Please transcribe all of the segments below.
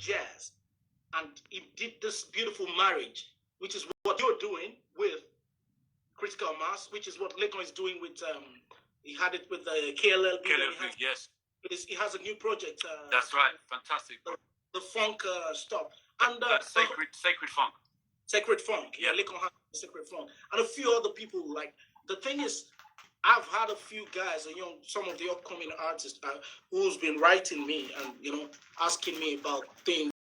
jazz, and he did this beautiful marriage, which is what you're doing with Critical Mass, which is what Lekon is doing with. He had it with KLLB. Yes. He has a new project. That's right. Fantastic. The funk stuff. And Sacred Funk. Sacred Funk. Yeah, Lekon has Sacred Funk. And a few other people. Like, the thing is, I've had a few guys, some of the upcoming artists who's been writing me and, asking me about things,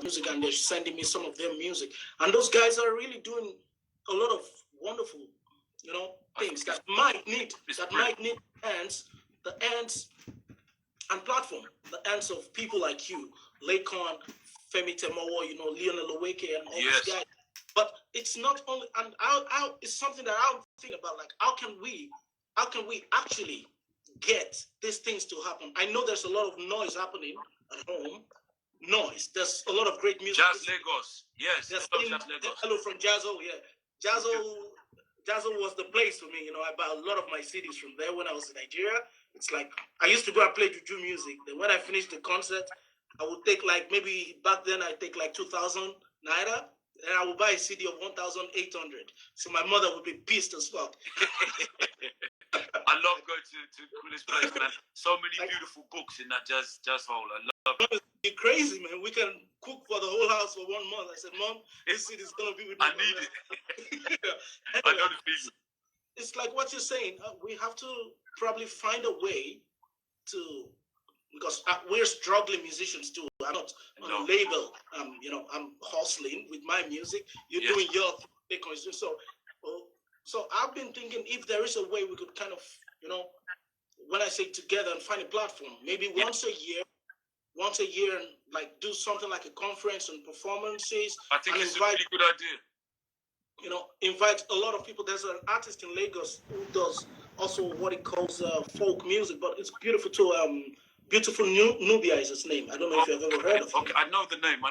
music, and they're sending me some of their music. And those guys are really doing a lot of wonderful, things that might need hands, the hands and platform, the hands of people like you, Lakon, Femi Temowo, Lionel Oweke, and all these guys. But it's not only, and it's something that I'll think about, like, how can we actually get these things to happen? I know there's a lot of noise happening at home. There's a lot of great music. Jazz Lagos. Yes. Hello from Jazzo. Yeah. Jazzo was the place for me. I bought a lot of my CDs from there when I was in Nigeria. It's like, I used to go and play juju music. Then when I finished the concert, I would take back then I take 2,000 naira. And I would buy a CD of 1,800. So my mother would be pissed as fuck. I love going to this place, man. So many beautiful books in that jazz hall. I love it. You're crazy, man. We can cook for the whole house for 1 month. I said, Mom, this CD is going to be with me. I need it. Anyway, I know the feeling. It's like what you're saying. We have to probably find a way to, because we're struggling musicians too. I'm not on a label. I'm hustling with my music. You're doing your thing. So I've been thinking if there is a way we could kind of, when I say together and find a platform, maybe once a year, and like do something like a conference and performances. I think it's a really good idea. Invite a lot of people. There's an artist in Lagos who does also what he calls folk music, but it's beautiful too. Beautiful Nubia is his name. I don't know if you've ever heard of him. Okay, I know the name.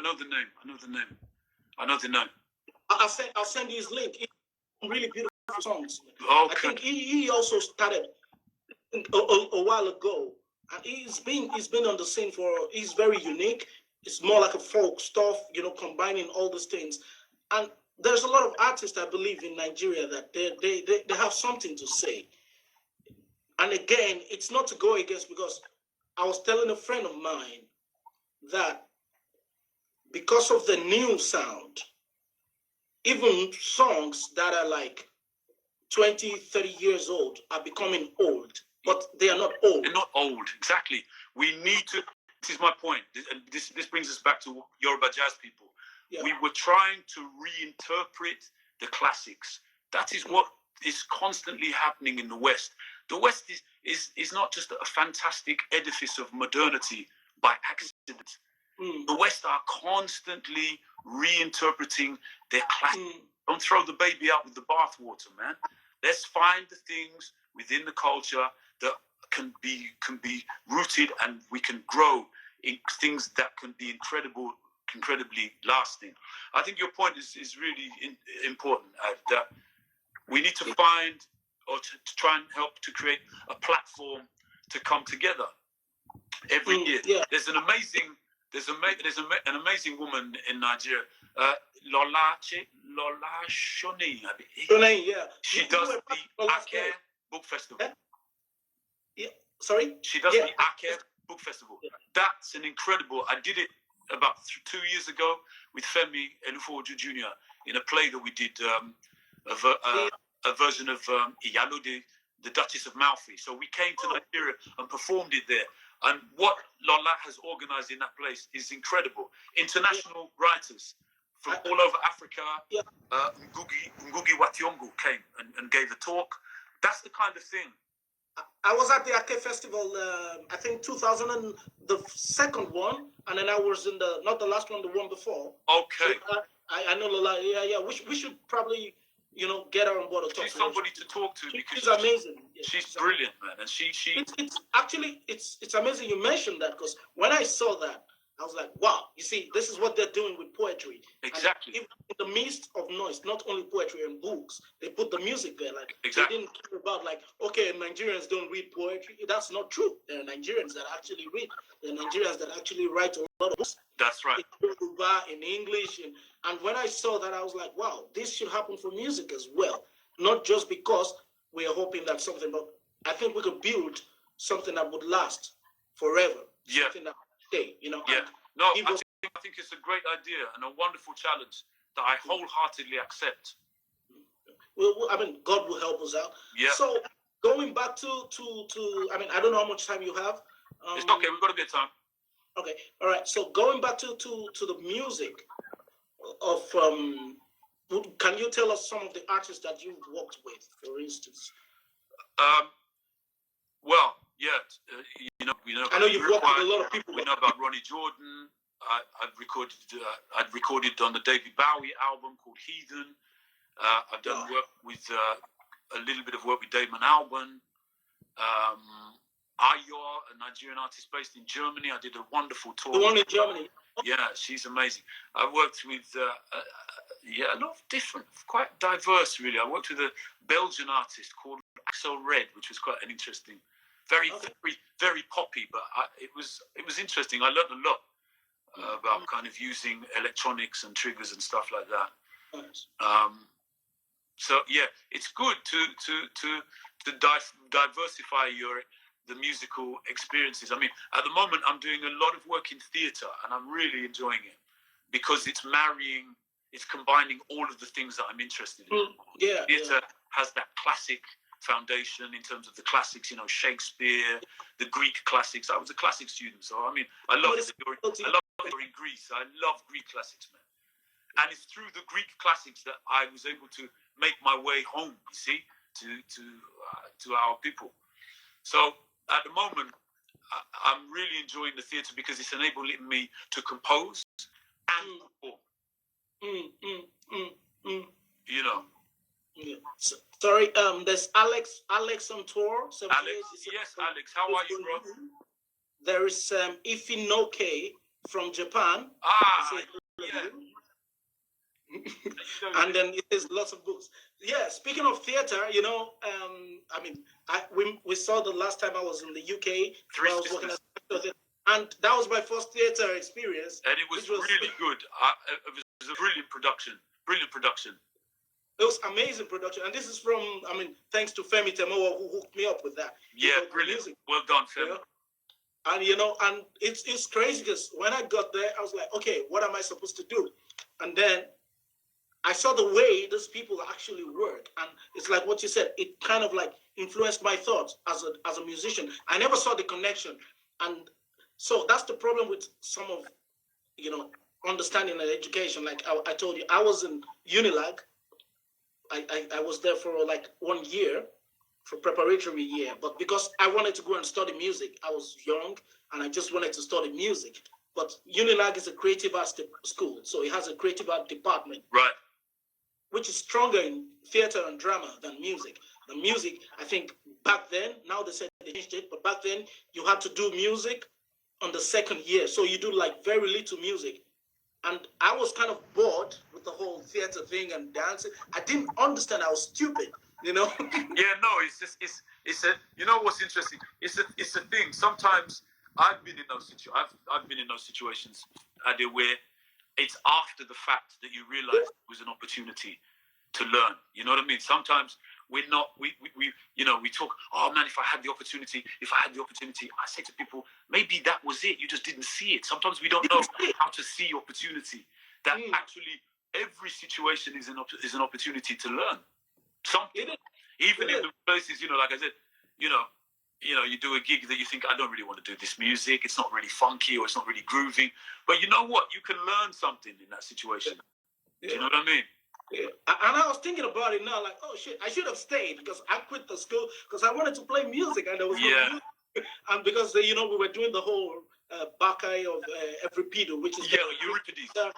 I'll send you his link. It's really beautiful songs. Okay. I think he also started a while ago, and he's been on the scene he's very unique. It's more like a folk stuff, combining all these things. And there's a lot of artists, I believe, in Nigeria that they have something to say. And again, it's not to go against, because I was telling a friend of mine that because of the new sound, even songs that are like 20, 30 years old are becoming old, but they are not old. They're not old, exactly. We need to, this is my point, this brings us back to Yoruba jazz people. Yeah. We were trying to reinterpret the classics. That is what is constantly happening in the West. The West is not just a fantastic edifice of modernity by accident. The West are constantly reinterpreting their classics. Don't throw the baby out with the bathwater, man. Let's find the things within the culture that can be rooted, and we can grow in things that can be incredibly lasting. I think your point is really important, that we need to find, or to try and help to create a platform to come together every year. Yeah. There's an amazing woman in Nigeria, Lola Shoni. Yeah. She does the Ake Book Festival. Yeah. Sorry? She does the Ake Book Festival. Yeah. That's an incredible. I did it about 2 years ago with Femi Elufoju Jr. in a play that we did, a version of Iyalode, the Duchess of Malfi. So we came to Nigeria and performed it there. And what Lola has organized in that place is incredible. International writers from all over Africa, Ngugi Wationgo came and gave a talk. That's the kind of thing. I was at the Ake Festival, I think 2000 and the second one, and then I was in not the last one, the one before. Okay. So, I know Lola. Yeah. We should probably, get her on board. She's somebody to talk to, because she's amazing. Yeah, she's brilliant, man, and she. It's amazing you mentioned that, because when I saw that, I was like, wow, you see, this is what they're doing with poetry. Exactly. And in the midst of noise, not only poetry and books, they put the music there. Like Exactly. they didn't care about like, okay, Nigerians don't read poetry. That's not true. There are Nigerians that actually read. There are Nigerians that actually write a lot of books. That's right. In Yoruba, in English, and when I saw that, I was like, wow, this should happen for music as well. Not just because we are hoping that something, but I think we could build something that would last forever. Yeah. Something that would stay, you know. Yeah. No, I think it's a great idea and a wonderful challenge that I wholeheartedly accept. Well, I mean, God will help us out. Yeah. So going back to I mean, I don't know how much time you have. It's okay. We've got a bit of time. Okay. All right. So going back to the music of can you tell us some of the artists that you've worked with, for instance? Well, yeah, we know. I know you've worked with a lot of people. We know about Ronnie Jordan. I'd recorded on the David Bowie album called Heathen. I've done work with a little bit of work with Damon Albarn. Ayor, a Nigerian artist based in Germany. I did a wonderful tour. The one in Germany. Yeah, she's amazing. I worked with a lot of different, quite diverse really. I worked with a Belgian artist called Axel Red, which was quite an interesting, very poppy, but it was interesting. I learned a lot about kind of using electronics and triggers and stuff like that. Nice. So yeah, it's good to diversify the musical experiences. I mean, at the moment, I'm doing a lot of work in theatre, and I'm really enjoying it because it's combining all of the things that I'm interested in. Yeah. Theatre has that classic foundation in terms of the classics, Shakespeare, the Greek classics. I was a classic student, so I mean, I love it. You're in Greece. I love Greek classics, man. And it's through the Greek classics that I was able to make my way home, you see, to our people. So at the moment, I'm really enjoying the theatre because it's enabling me to compose and perform. Yeah. Sorry, there's Alex on tour. Yes, Alex. How are you, bro? There is Ifinoke from Japan. Yeah. And then it is lots of books. Yeah, speaking of theater, I mean, we saw the last time I was in the UK. I was working at theater, and that was my first theater experience. And it was really good. It was a brilliant production. It was amazing production, and this is from, I mean, thanks to Femi Temoa who hooked me up with that. Yeah, brilliant. Music. Well done, Femi. And and it's crazy because when I got there, I was like, okay, what am I supposed to do? And then I saw the way those people actually work, and it's like what you said. It kind of like influenced my thoughts as a musician. I never saw the connection, and so that's the problem with some of understanding and education. Like I told you, I was in Unilag. I was there for like 1 year, for preparatory year, but because I wanted to go and study music, I was young and I just wanted to study music. But Unilag is a creative arts school, so it has a creative art department, right, which is stronger in theater and drama than music. The music, I think back then, now they said they changed it, but back then you had to do music on the second year, so you do like very little music. And I was kind of bored with the whole theater thing and dancing. I didn't understand. I was stupid, Yeah, no, it's a, what's interesting? It's a thing. Sometimes I've been in those situations, Ade, where it's after the fact that you realize it was an opportunity to learn. You know what I mean? Sometimes we talk, oh man, if I had the opportunity, I say to people, maybe that was it. You just didn't see it. Sometimes we don't know how to see opportunity. That actually every situation is an opportunity to learn something. Even in the places, like I said, you do a gig that you think, I don't really want to do this music. It's not really funky or it's not really grooving. But you know what? You can learn something in that situation. Do you know what I mean? Yeah. And I was thinking about it now, like, oh shit, I should have stayed because I quit the school because I wanted to play music and there was no music. And because, we were doing the whole Bacchae of Euripides, which is Euripides.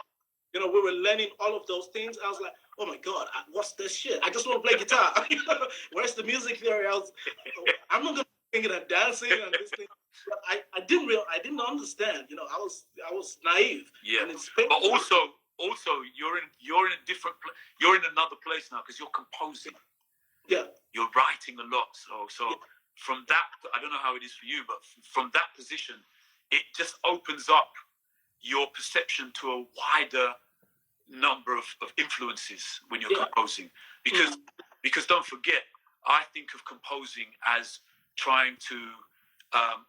We were learning all of those things. I was like, oh my God, what's this shit? I just want to play guitar. Where's the music theory? I'm not going to singing and dancing and this thing. But I didn't understand. You know, I was naive. Yeah. And it's but also you're in a different you're in another place now because you're composing. Yeah. You're writing a lot. So yeah. From that, I don't know how it is for you, but from that position, it just opens up your perception to a wider number of influences when you're composing. Because don't forget, I think of composing as trying to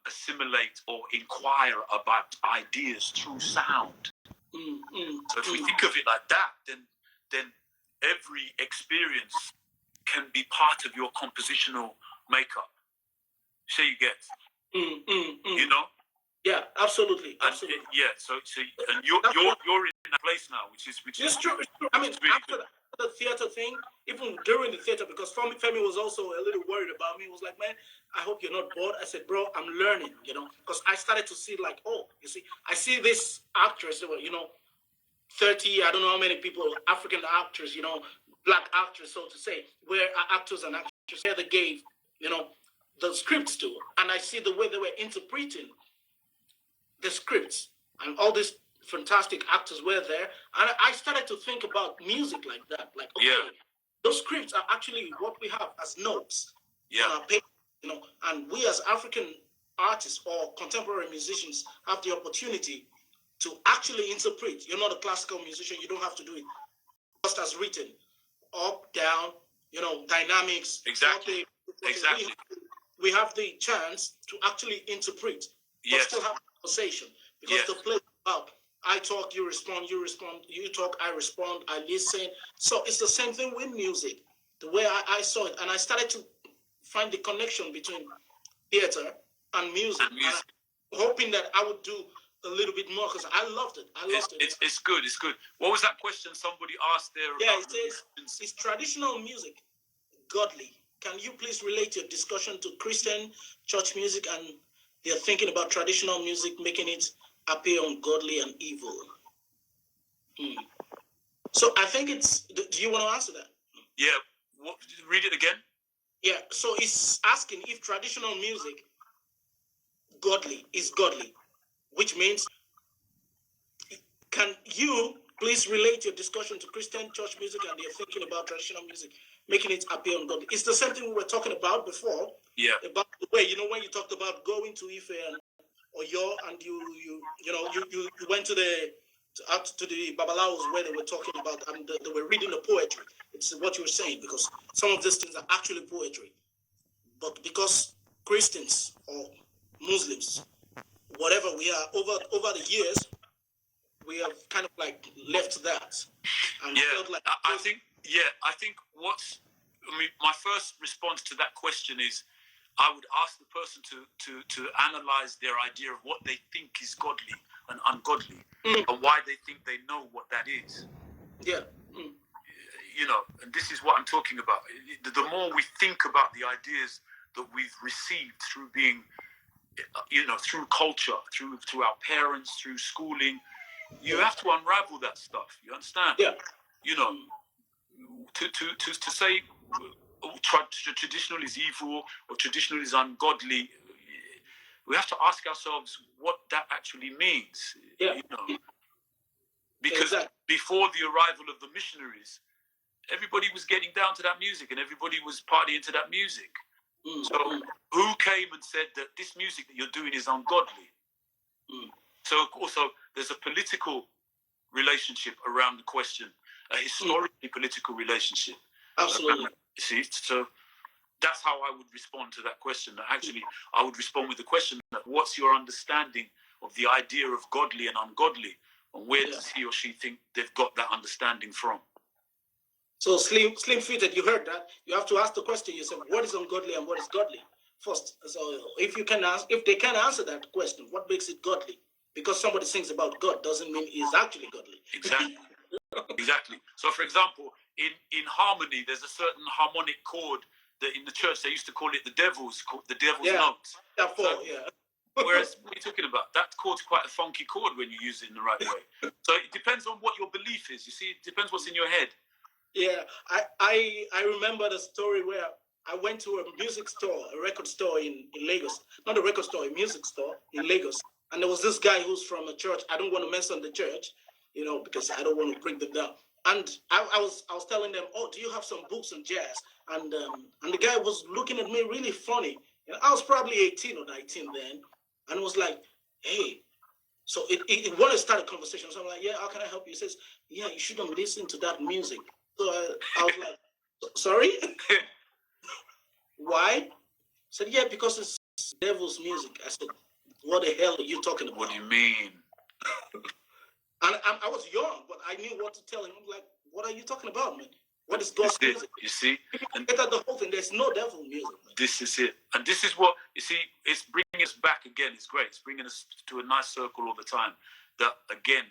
assimilate or inquire about ideas through sound. So if we think of it like that, then every experience can be part of your compositional makeup. So you get, you know. Yeah, absolutely. Yeah, so and you're in a place now, which is true. I mean, really after the theater thing, even during the theater, because Femi was also a little worried about me. He was like, "Man, I hope you're not bored." I said, "Bro, I'm learning," you know, because I started to see like, oh, you see, I see this actress, you know, 30, I don't know how many people, African actors, you know, black actors, so to say, where actors and actresses, where they gave, you know, the scripts to, and I see the way they were interpreting the scripts, and all these fantastic actors were there, and I started to think about music like that. Like, okay, those scripts are actually what we have as notes on our paper, you know, and we as African artists or contemporary musicians have the opportunity to actually interpret. You're not a classical musician; you don't have to do it just as written, up, down, you know, dynamics. Exactly. Exactly. We have the chance to actually interpret, but still have a conversation. Because the play about I talk, you respond, you talk, I respond, I listen. So it's the same thing with music. The way I saw it, and I started to find the connection between theater and music. And hoping that I would do a little bit more because I loved it. It's good. It's good. What was that question somebody asked there? Yeah, it says, is traditional music godly? Can you please relate your discussion to Christian church music and they're thinking about traditional music, making it appear ungodly and evil? So I think it's, do you want to answer that? Yeah. Read it again. Yeah. So it's asking if traditional music is godly, which means, can you please relate your discussion to Christian church music and they're thinking about traditional music, making it appear ungodly? It's the same thing we were talking about before. Yeah. About the way, you know, when you talked about going to Ife or and you went to the Babalaos where they were talking about, and they were reading the poetry. It's what you were saying, because some of these things are actually poetry. But because Christians or Muslims, whatever we are, over the years, we have kind of like left that. And felt like I think my first response to that question is, I would ask the person to analyze their idea of what they think is godly and ungodly, and why they think they know what that is. Yeah. You know, and this is what I'm talking about. The more we think about the ideas that we've received through being, you know, through culture, through our parents, through schooling, you have to unravel that stuff. You understand? Yeah. You know, to say traditional is evil or traditional is ungodly, we have to ask ourselves what that actually means. Yeah. You know, because before the arrival of the missionaries, everybody was getting down to that music and everybody was partying to that music. So who came and said that this music that you're doing is ungodly? So also there's a political relationship around the question, a historically political relationship. Absolutely. See, so that's how I would respond to that question. Actually, I would respond with the question that what's your understanding of the idea of godly and ungodly, and where does he or she think they've got that understanding from? So slim fitted, you heard that. You have to ask the question yourself: what is ungodly and what is godly? First, so if they can answer that question, what makes it godly? Because somebody sings about God doesn't mean he's actually godly. Exactly. Exactly. So, for example, in harmony, there's a certain harmonic chord that in the church they used to call it the devil's note. Whereas, what are you talking about? That chord's quite a funky chord when you use it in the right way. So it depends on what your belief is. You see, it depends what's in your head. Yeah, I remember the story where I went to a music store, a record store in Lagos. Not a record store, a music store in Lagos. And there was this guy who's from a church. I don't want to mention the church, because I don't want to bring them down. And I was telling them, oh, do you have some books on jazz? And the guy was looking at me really funny. And I was probably 18 or 19 then. And it was like, hey, so it wanted to start a conversation. So I'm like, yeah, how can I help you? He says, yeah, you shouldn't listen to that music. So I was like, sorry? Why? I said, yeah, because it's devil's music. I said, what the hell are you talking about? What do you mean? And I was young, but I knew what to tell him. I'm like, what are you talking about, man? What is God's music? You see? And the whole thing, there's no devil music. Man. This is it. And this is what, you see, it's bringing us back again. It's great. It's bringing us to a nice circle all the time. That, again,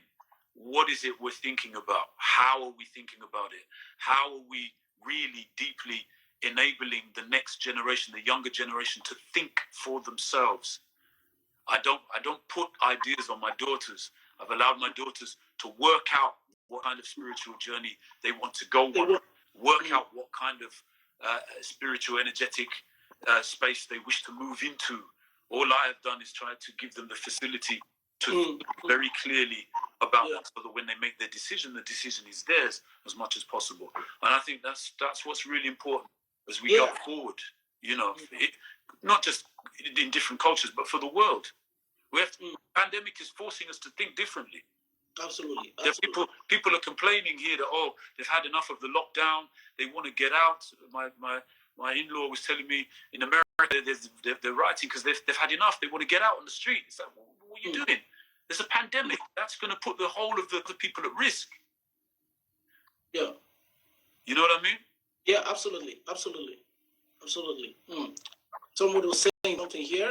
what is it we're thinking about? How are we thinking about it? How are we really deeply enabling the next generation, the younger generation, to think for themselves? I don't put ideas on my daughters. I've allowed my daughters to work out what kind of spiritual journey they want to go on, work out what kind of spiritual, energetic space they wish to move into. All I have done is try to give them the facility to think very clearly about that, so that when they make their decision, the decision is theirs as much as possible. And I think that's what's really important as we go forward. Not just in different cultures, but for the world. Pandemic is forcing us to think differently. Absolutely. People are complaining here that they've had enough of the lockdown. They want to get out. My in-law was telling me in America they're writing because they've had enough. They want to get out on the street. It's like, what are you doing? There's a pandemic. That's going to put the whole of the people at risk. Yeah. You know what I mean? Yeah, absolutely. Someone was saying something here.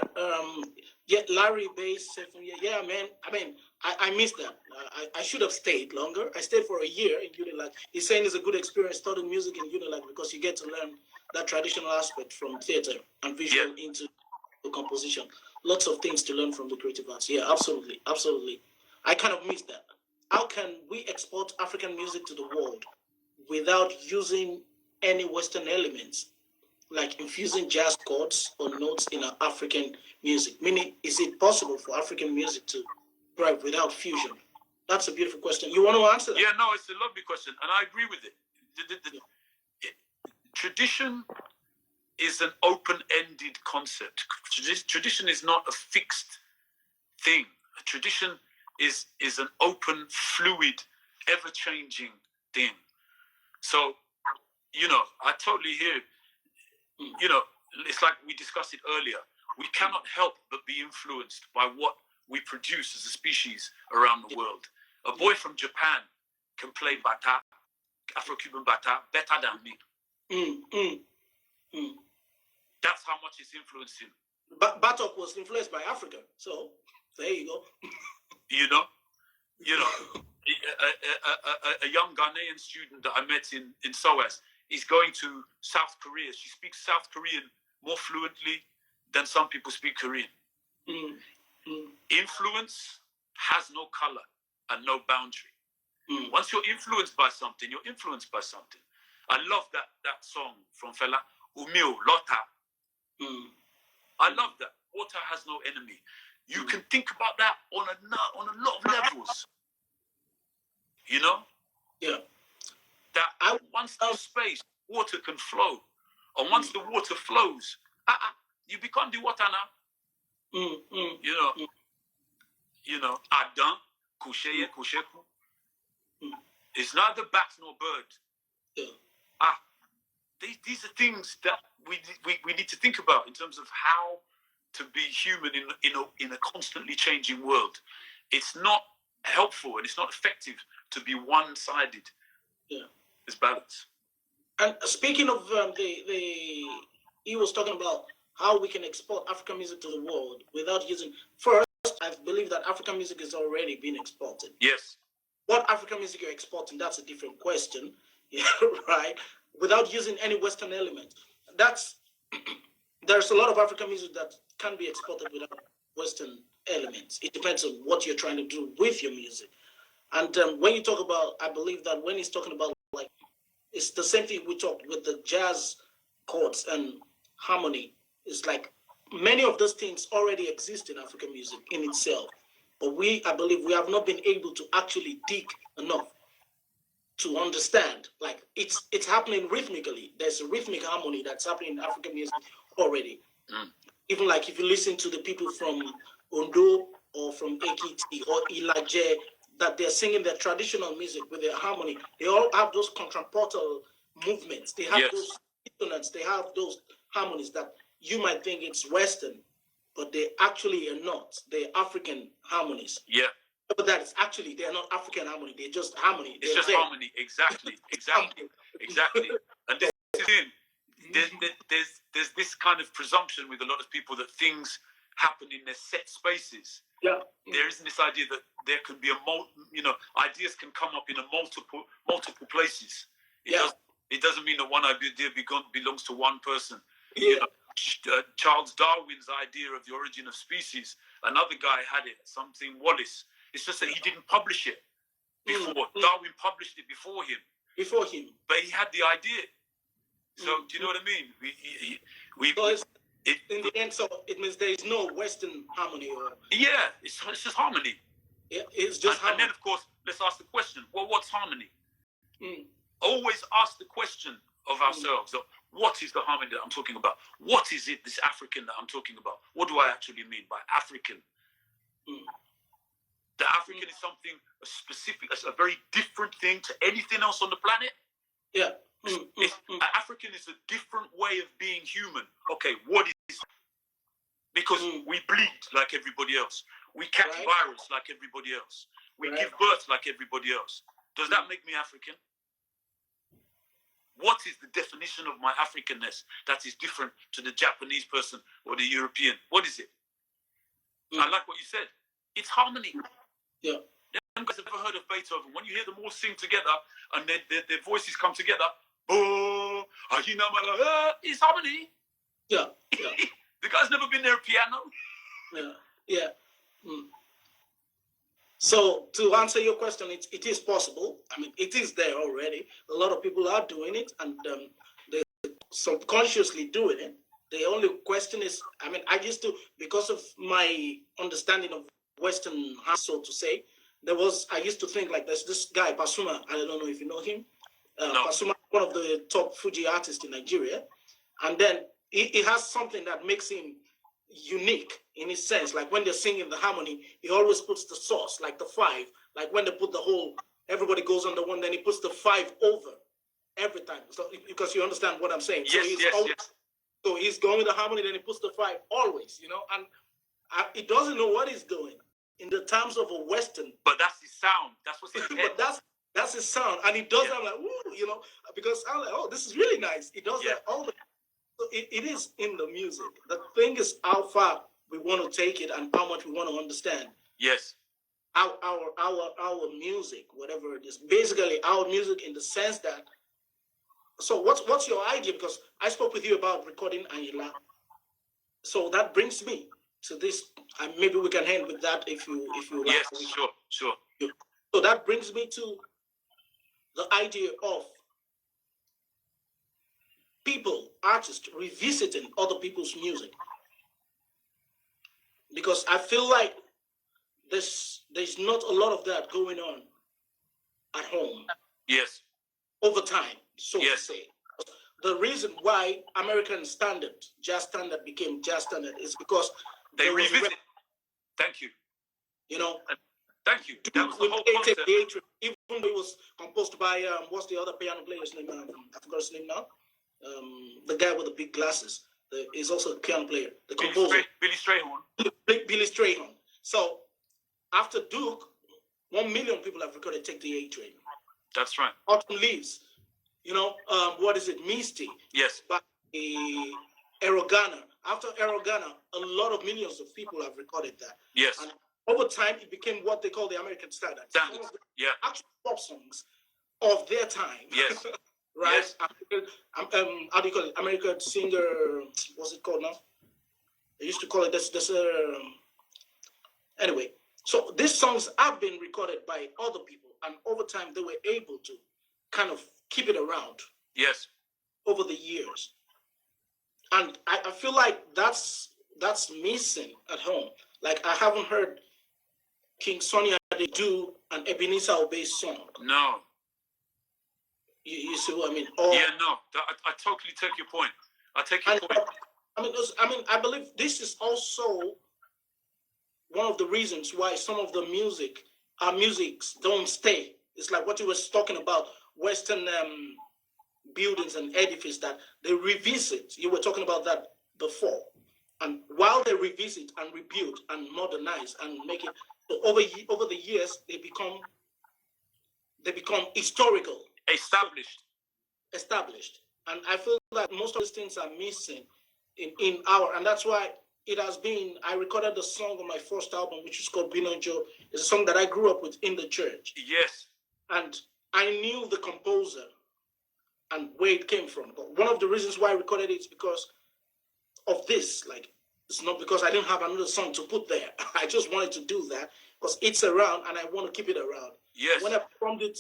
Larry Bass said, yeah, man. I mean, I missed that. I should have stayed longer. I stayed for a year in Unilag. He's saying it's a good experience studying music in Unilag because you get to learn that traditional aspect from theater and visual into the composition. Lots of things to learn from the creative arts. Yeah, absolutely. I kind of missed that. How can we export African music to the world without using any Western elements, like infusing jazz chords or notes in our African music? Meaning, is it possible for African music to thrive without fusion? That's a beautiful question. You want to answer that? Yeah, no, it's a lovely question, and I agree with it. Tradition is an open-ended concept. Tradition is not a fixed thing. Tradition is an open, fluid, ever-changing thing. So, I totally hear. It's like we discussed it earlier. We cannot help but be influenced by what we produce as a species around the world. A boy from Japan can play bata, Afro-Cuban bata, better than me. That's how much it's influenced him. Batok was influenced by Africa, so there you go. A young Ghanaian student that I met in SOAS is going to South Korea. She speaks South Korean more fluently than some people speak Korean. Influence has no color and no boundary. Once you're influenced by something, you're influenced by something. I love that song from Fela, Umio, Lota. I love that. Water has no enemy. You can think about that on a lot of levels. Yeah. That once there's space, water can flow. And once the water flows, you become the water now. Adam, Kusheye, Kusheku. It's neither bat nor bird. Yeah. These are things that we need to think about in terms of how to be human in a constantly changing world. It's not helpful and it's not effective to be one-sided. Yeah. It's balance. And speaking of he was talking about how we can export African music to the world without using. First, I believe that African music is already being exported. Yes. What African music you're exporting, that's a different question. Yeah, right? Without using any Western element. There's a lot of African music that can be exported without Western elements. It depends on what you're trying to do with your music. And when you talk about, I believe that when he's talking about, like, it's the same thing we talked with the jazz chords and harmony is like many of those things already exist in African music in itself. But I believe we have not been able to actually dig enough to understand. Like it's happening rhythmically. There's a rhythmic harmony that's happening in African music already. Even like if you listen to the people from Ondo or from Ekiti or Ilaje, that they're singing their traditional music with their harmony, they all have those contrapuntal movements. They have those dissonance. They have those harmonies that you might think it's Western, but they actually are not. They're African harmonies. Yeah. But that is actually, they're not African harmony. They're just harmony. It's just harmony. Exactly. Exactly. And this is in. There's this kind of presumption with a lot of people that things happen in their set spaces. Yeah. There isn't this idea that there can be ideas can come up in multiple places. It doesn't mean that one idea belongs to one person. Yeah. Charles Darwin's idea of the origin of species, another guy had it, something Wallace. It's just that he didn't publish it before. Darwin published it before him. But he had the idea. So do you know what I mean? In the end, so it means there is no Western harmony. It's just harmony. Yeah, it's just harmony. And then, of course, let's ask the question, well, what's harmony? Always ask the question of ourselves, what is the harmony that I'm talking about? What is it, this African that I'm talking about? What do I actually mean by African? The African is something specific, a very different thing to anything else on the planet. Yeah. African is a different way of being human. Okay, what is? Because we bleed like everybody else. We catch virus like everybody else. We give birth like everybody else. Does that make me African? What is the definition of my Africanness that is different to the Japanese person or the European? What is it? I like what you said. It's harmony. Yeah. You guys have ever heard of Beethoven? When you hear them all sing together and their voices come together, oh, it's harmony. Yeah. The guy's never been near a piano. Yeah. So to answer your question, it is possible. I mean, it is there already. A lot of people are doing it, and they're subconsciously doing it. The only question is, I mean, I used to, because of my understanding of Western, so to say, I used to think like there's this guy, Pasuma, I don't know if you know him. No. Pasuma, one of the top Fuji artists in Nigeria. And then he has something that makes him unique in his sense. Like when they're singing the harmony, he always puts the sauce, like the 5. Like when they put the whole, everybody goes on the 1, then he puts the 5 over every time. So because you understand what I'm saying. Yes. So he's going with the harmony, then he puts the 5 always, and he doesn't know what he's doing in the terms of a Western. But that's his sound. That's what's in his head. But that's his sound. And he does that, I'm like, ooh, because I'm like, oh, this is really nice. He does that all the time. So it is in the music. The thing is how far we want to take it and how much we want to understand. Yes. Our music, whatever it is. Basically our music in the sense that, so what's your idea? Because I spoke with you about recording Angela. So that brings me to this, and maybe we can end with that if you like. Yes, sure. So that brings me to the idea of people, artists, revisiting other people's music. Because I feel like there's not a lot of that going on at home. Yes. Over time, so to say. The reason why American standard, jazz standard became jazz standard is because they revisit. Thank you. Thank you. That was the whole concept. Even though it was composed by what's the other piano player's name? I forgot his name now. The guy with the big glasses. He's also a piano player. The composer. Billy Strayhorn. Billy Strayhorn. So after Duke, 1 million people have recorded "Take the A Train." That's right. Autumn Leaves. What is it? Misty. Yes. But Erogana. After Erogana, a lot of millions of people have recorded that. Yes. And over time, it became what they call the American standard. Yeah. Actual pop songs of their time. Yes. Right? Yes. How do you call it? American singer, what's it called now? They used to call it this anyway. So these songs have been recorded by other people, and over time they were able to kind of keep it around. Yes. Over the years. And I feel like that's missing at home. Like I haven't heard King Sonny Ade do an Ebenezer Obey song. No. You see what I mean? Yeah, no. I totally take your point. I take your point. I believe this is also one of the reasons why some of the our musics don't stay. It's like what you were talking about, Western buildings and edifices that they revisit. You were talking about that before. And while they revisit and rebuild and modernize and make it, so over the years, they become historical. Established. And I feel like most of these things are missing in our, and that's why it has been, I recorded the song on my first album, which is called Binonjo. It's a song that I grew up with in the church. Yes. And I knew the composer and where it came from. But one of the reasons why I recorded it is because of this. Like, it's not because I didn't have another song to put there. I just wanted to do that because it's around and I want to keep it around. Yes. When I performed it,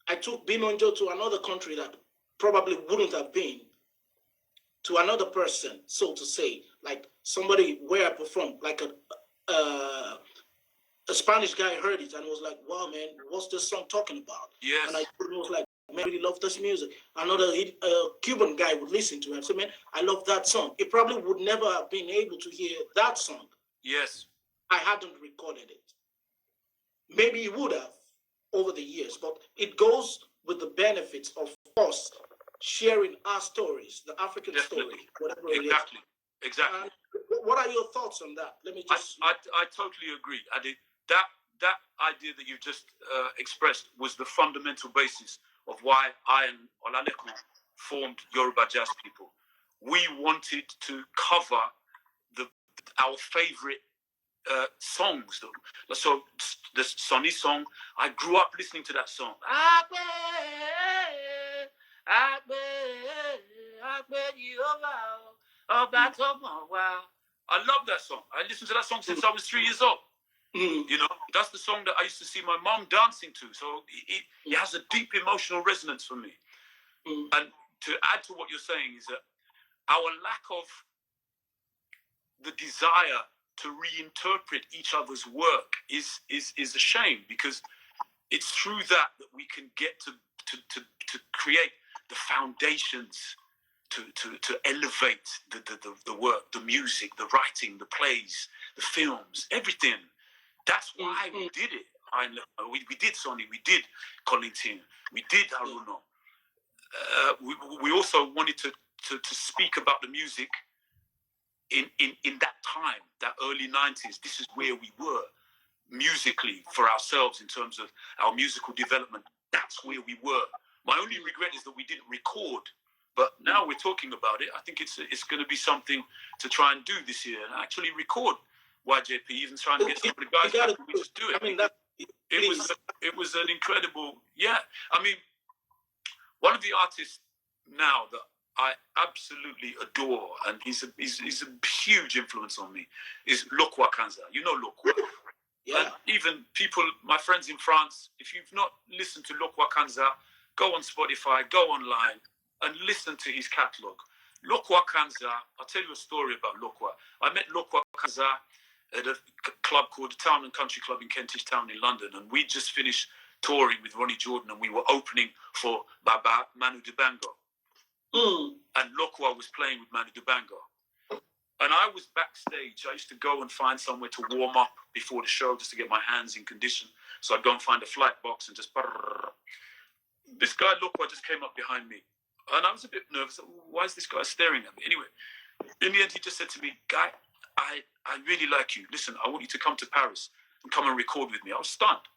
I took Binonjo to another country that probably wouldn't have been, to another person, so to say, like somebody where I performed, like a Spanish guy heard it and was like, "Wow, man, what's this song talking about?" Yes. And I was like, "Man, I really love this music." Another Cuban guy would listen to it and say, "Man, I love that song." He probably would never have been able to hear that song. Yes. I hadn't recorded it. Maybe he would have over the years, but it goes with the benefits of us sharing our stories, the African story, whatever it is. Exactly. What are your thoughts on that? Let me just. I totally agree. I did that idea that you just expressed was the fundamental basis of why I and Olaleku formed Yoruba Jazz People. We wanted to cover our favorite songs. So the Sonny song, I grew up listening to that song. I love that song. I listened to that song since I was 3 years old. You know, that's the song that I used to see my mom dancing to. So it has a deep emotional resonance for me. And to add to what you're saying is that our lack of the desire to reinterpret each other's work is a shame, because it's through that we can get to create the foundations to elevate the work, the music, the writing, the plays, the films, everything. That's why we did it. We did Sonny, we did Colintin, we did Haruno. We also wanted to speak about the music in that time, that early 90s. This is where we were musically for ourselves in terms of our musical development. That's where we were. My only regret is that we didn't record. But now we're talking about it. I think it's going to be something to try and do this year, and actually record YJP, even trying to get some of the guys back. We just do it. I mean, it was an incredible, yeah. I mean, one of the artists now that I absolutely adore, and he's a huge influence on me, is Lokwa Kanza. You know Lokwa. Yeah. And even people, my friends in France, if you've not listened to Lokwa Kanza, go on Spotify, go online, and listen to his catalogue. Lokwa Kanza, I'll tell you a story about Lokwa. I met Lokwa Kanza at a club called the Town and Country Club in Kentish Town in London, and we just finished touring with Ronnie Jordan, and we were opening for Baba Manu Dibango. And Lokwa was playing with Manu Dibango. And I was backstage. I used to go and find somewhere to warm up before the show just to get my hands in condition. So I'd go and find a flight box and just... This guy, Lokwa, just came up behind me. And I was a bit nervous. Why is this guy staring at me? Anyway, in the end, he just said to me, "Guy, I really like you. Listen, I want you to come to Paris and come and record with me." I was stunned.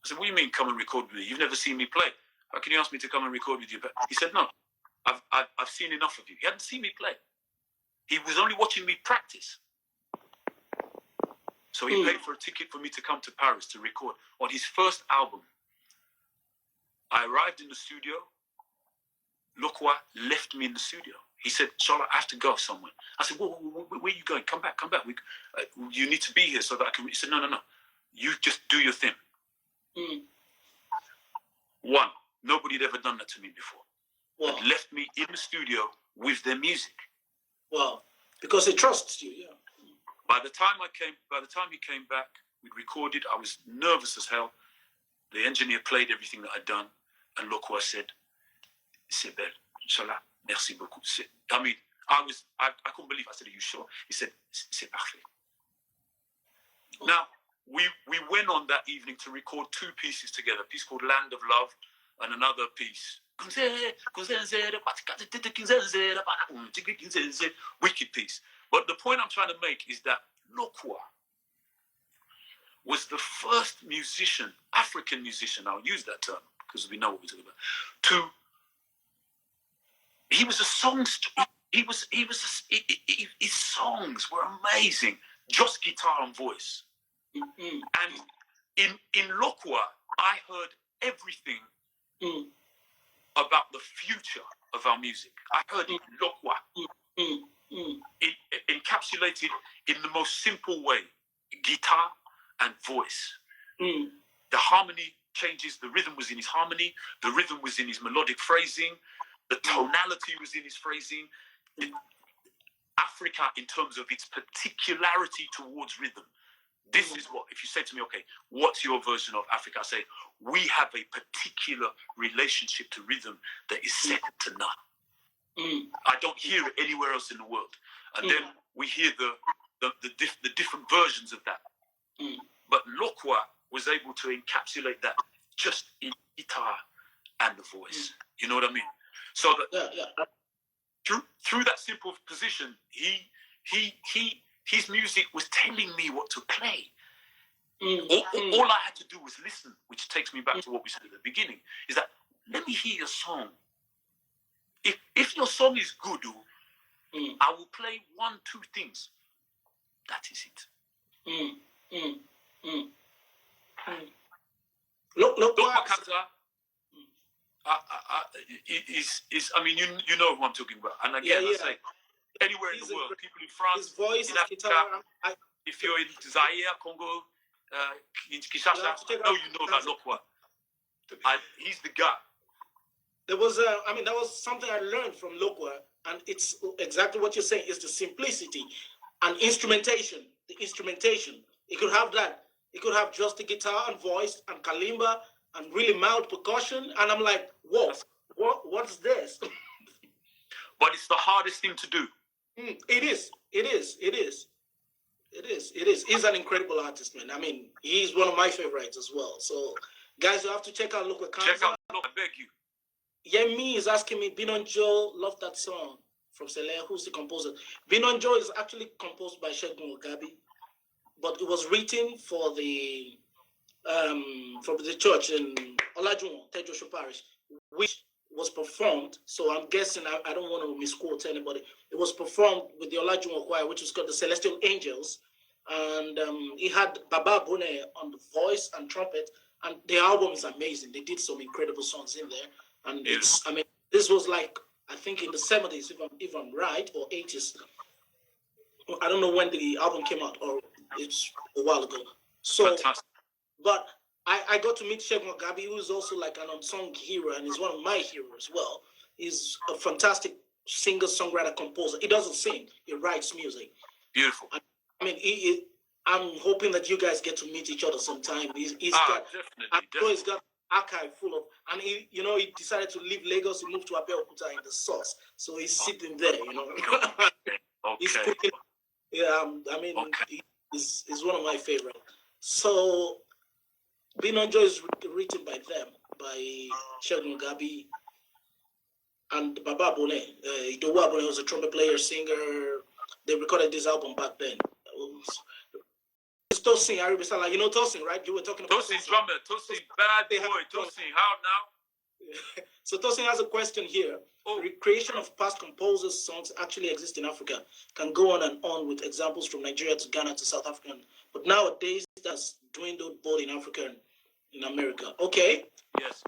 I said, "What do you mean come and record with me? You've never seen me play. How can you ask me to come and record with you?" But he said, "No, I've seen enough of you." He hadn't seen me play. He was only watching me practice. So he paid for a ticket for me to come to Paris to record on his first album. I arrived in the studio. Lokwa left me in the studio. He said, "Sola, I have to go somewhere." I said, where are you going? Come back. You need to be here so that I can... He said, no. You just do your thing. One, nobody had ever done that to me before. Wow. Had left me in the studio with their music. Wow. Because he trusts you, yeah. By the time he came back, we'd recorded. I was nervous as hell. The engineer played everything that I'd done, and look what I said. C'est belle, Sola, merci beaucoup. I mean, I couldn't believe. I said, "Are you sure?" He said, "C'est parfait." Oh. Now we went on that evening to record 2 pieces together. A piece called "Land of Love" and another piece. Wicked piece. But the point I'm trying to make is that Lokwa was the first musician, African musician, I'll use that term because we know what we're talking about, he was a songster. His songs were amazing, just guitar and voice. Mm-hmm. And in Lokwa, I heard everything about the future of our music. I heard it in Lokwa. It encapsulated in the most simple way, guitar and voice. The harmony changes, the rhythm was in his harmony, the rhythm was in his melodic phrasing, the tonality was in his phrasing. Africa, in terms of its particularity towards rhythm, this is what, if you say to me, okay, what's your version of Africa? I say, we have a particular relationship to rhythm that is second to none. I don't hear it anywhere else in the world. And then we hear the different versions of that. But Lokwa was able to encapsulate that just in guitar and the voice. You know what I mean? So that through that simple position, his music was telling me what to play. All I had to do was listen, which takes me back to what we said at the beginning, is that let me hear your song. If your song is good, I will play 1, 2 things. That is it. Look, Makaza I mean, you know who I'm talking about. And again, I say, anywhere in the world, people in France, his voice, in Africa, guitar, if you're in Zaire, Congo, Kinshasa, I know you know about Lokwa. He's the guy. There was that was something I learned from Lokwa, and it's exactly what you're saying. It's the simplicity and instrumentation. The instrumentation. It could have that. It could have just the guitar and voice and kalimba and really mild percussion, and I'm like, whoa, what's this? But it's the hardest thing to do. It is. He's an incredible artist, man. I mean, he's one of my favorites as well. So, guys, you have to check out Lokwa Kanza. Check out Lokwa, I beg you. Yemi is asking me, Binonjo, love that song from Sola. Who's the composer? Binonjo is actually composed by Segun Ogabi, but it was written for the church in Olajuwon, Tejo Parish, which was performed. So I'm guessing, I don't want to misquote anybody. It was performed with the Olajuwon choir, which was called the Celestial Angels, and he had Baba Bone on the voice and trumpet. And the album is amazing. They did some incredible songs in there. And this was like, I think in the 70s, if I'm right, or 80s. I don't know when the album came out, or it's a while ago. So, fantastic. But I got to meet Segun Ogabi, who is also like an unsung hero, and he's one of my heroes as well. He's a fantastic singer, songwriter, composer. He doesn't sing; he writes music. Beautiful. I mean, I'm hoping that you guys get to meet each other sometime. He's got an archive full of, and he decided to leave Lagos. He moved to Abeokuta in the source, so he's sitting there, Okay. He's cooking. Yeah, he's one of my favorite. So, Binonjo is written by them, by Segun Ogabi and Baba Bone. Idowu Abone was a trumpet player, singer. They recorded this album back then. It's Tosin Aribisala. You know Tosin, right? You were talking about Tosin, drummer. Tosin, bad boy. Tosin, how now? So Tosin has a question here. Recreation of past composers' songs actually exist in Africa. Can go on and on with examples from Nigeria to Ghana to South Africa. But nowadays, that's dwindled both in Africa and in America. Okay? Yes.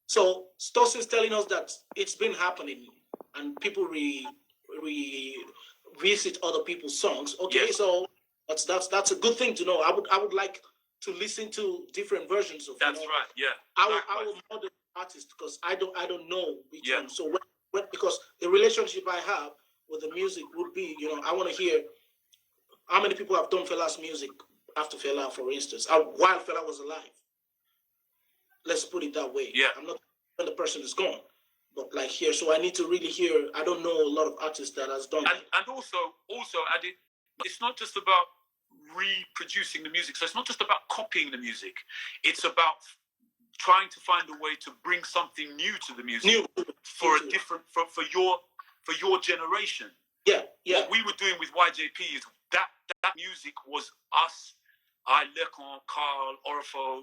So Tosin's telling us that it's been happening and people revisit other people's songs. Okay, yes. So that's a good thing to know. I would like to listen to different versions of. That's right. Yeah. I will know the artist because I don't know which one. So because the relationship I have with the music would be, I want to hear how many people have done Fela's music after Fela, for instance, while Fela was alive. Let's put it that way. Yeah. I'm not when the person is gone, but like here. So I need to really hear. I don't know a lot of artists that has done. And also, Adi, it's not just about reproducing the music. So it's not just about copying the music. It's about trying to find a way to bring something new to the music for your generation. Yeah. What we were doing with YJP is that music was us, Lecon, Carl, Orfo,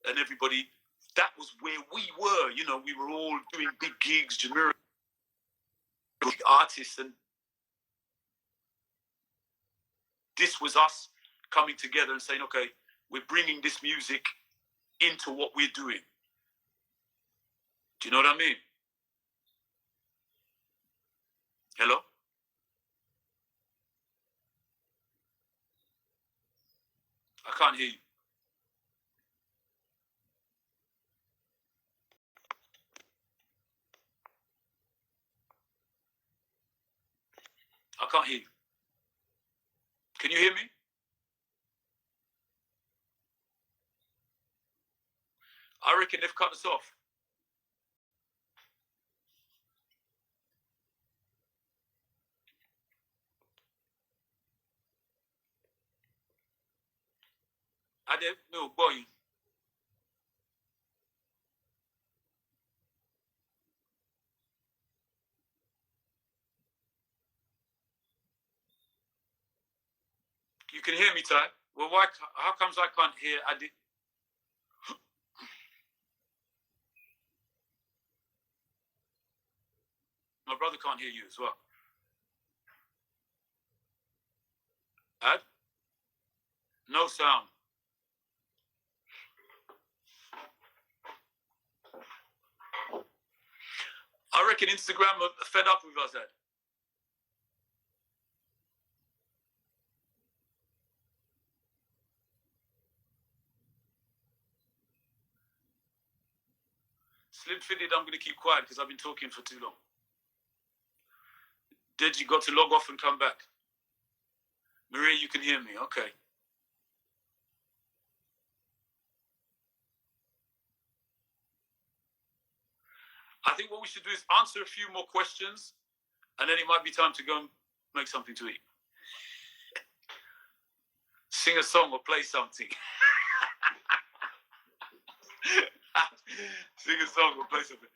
and everybody. That was where we were. We were all doing big gigs, Jamaica, big artists, and this was us coming together and saying, okay, we're bringing this music into what we're doing. Do you know what I mean? Hello? I can't hear you. I can't hear you. Can you hear me? I reckon they've cut us off. No, boy. You can hear me, Ty. Well, why? How comes I can't hear Adi? My brother can't hear you as well. Ad? No sound. I reckon Instagram are fed up with us, Ad. Slim Fitted, I'm going to keep quiet because I've been talking for too long. Deji got to log off and come back. Maria, you can hear me. Okay. I think what we should do is answer a few more questions, and then it might be time to go and make something to eat. Sing a song or play something. Sing a song or play something.